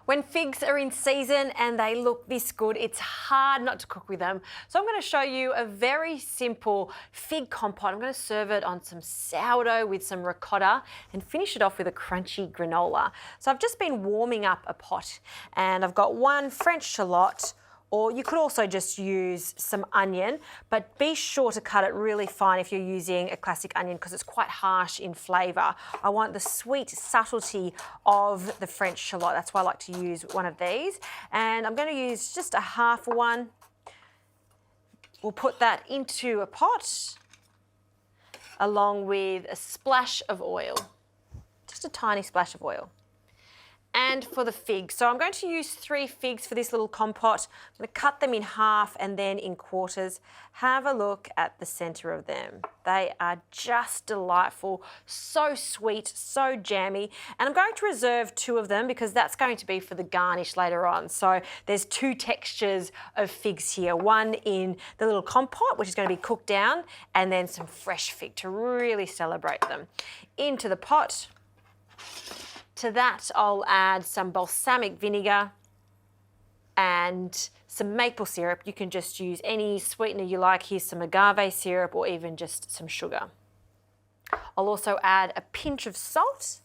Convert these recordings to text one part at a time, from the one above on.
When figs are in season and they look this good, it's hard not to cook with them. So I'm going to show you a very simple fig compote. I'm going to serve it on some sourdough with some ricotta and finish it off with a crunchy granola. So I've just been warming up a pot and I've got one French shallot, or you could also just use some onion, but be sure to cut it really fine if you're using a classic onion because it's quite harsh in flavour. I want the sweet subtlety of the French shallot. That's why I like to use one of these. And I'm going to use just a half one. We'll put that into a pot along with a splash of oil, just a tiny splash of oil. And for the figs, so I'm going to use 3 figs for this little compote. I'm going to cut them in half and then in quarters. Have a look at the centre of them. They are just delightful, so sweet, so jammy. And I'm going to reserve 2 of them because that's going to be for the garnish later on. So there's 2 textures of figs here. One in the little compote, which is going to be cooked down, and then some fresh fig to really celebrate them. Into the pot. To that, I'll add some balsamic vinegar and some maple syrup. You can just use any sweetener you like. Here's some agave syrup or even just some sugar. I'll also add a pinch of salt.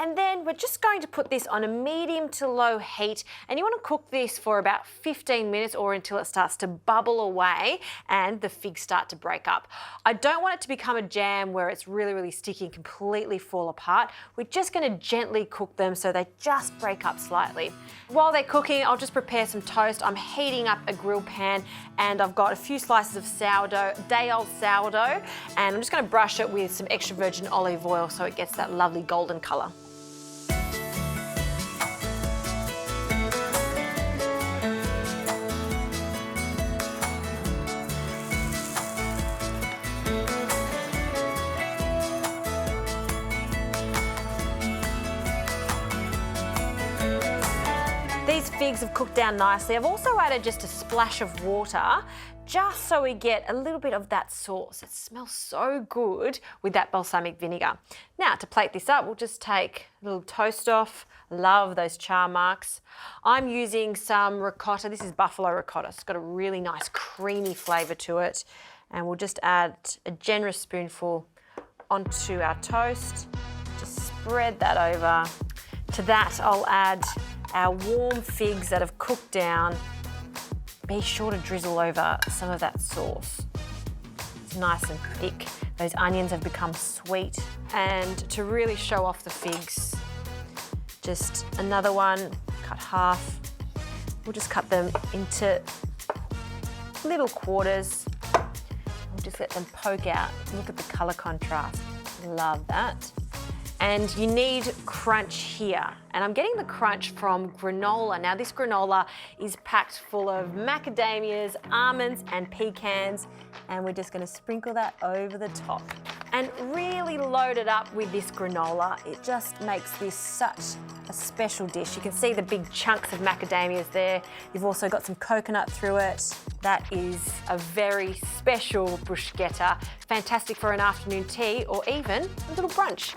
And then we're just going to put this on a medium to low heat, and you want to cook this for about 15 minutes or until it starts to bubble away and the figs start to break up. I don't want it to become a jam where it's really, really sticky and completely fall apart. We're just going to gently cook them so they just break up slightly. While they're cooking, I'll just prepare some toast. I'm heating up a grill pan and I've got a few slices of sourdough, day-old sourdough, and I'm just going to brush it with some extra virgin olive oil so it gets that lovely golden colour. These figs have cooked down nicely. I've also added just a splash of water just so we get a little bit of that sauce. It smells so good with that balsamic vinegar. Now to plate this up, we'll just take a little toast off. Love those char marks. I'm using some ricotta. This is buffalo ricotta. It's got a really nice creamy flavour to it. And we'll just add a generous spoonful onto our toast. Just spread that over. To that, I'll add our warm figs that have cooked down. Be sure to drizzle over some of that sauce. It's nice and thick. Those onions have become sweet. And to really show off the figs, just another one, cut half. We'll just cut them into little quarters. We'll just let them poke out. Look at the colour contrast. Love that. And you need crunch here. And I'm getting the crunch from granola. Now this granola is packed full of macadamias, almonds and pecans. And we're just gonna sprinkle that over the top. And really load it up with this granola. It just makes this such a special dish. You can see the big chunks of macadamias there. You've also got some coconut through it. That is a very special bruschetta. Fantastic for an afternoon tea or even a little brunch.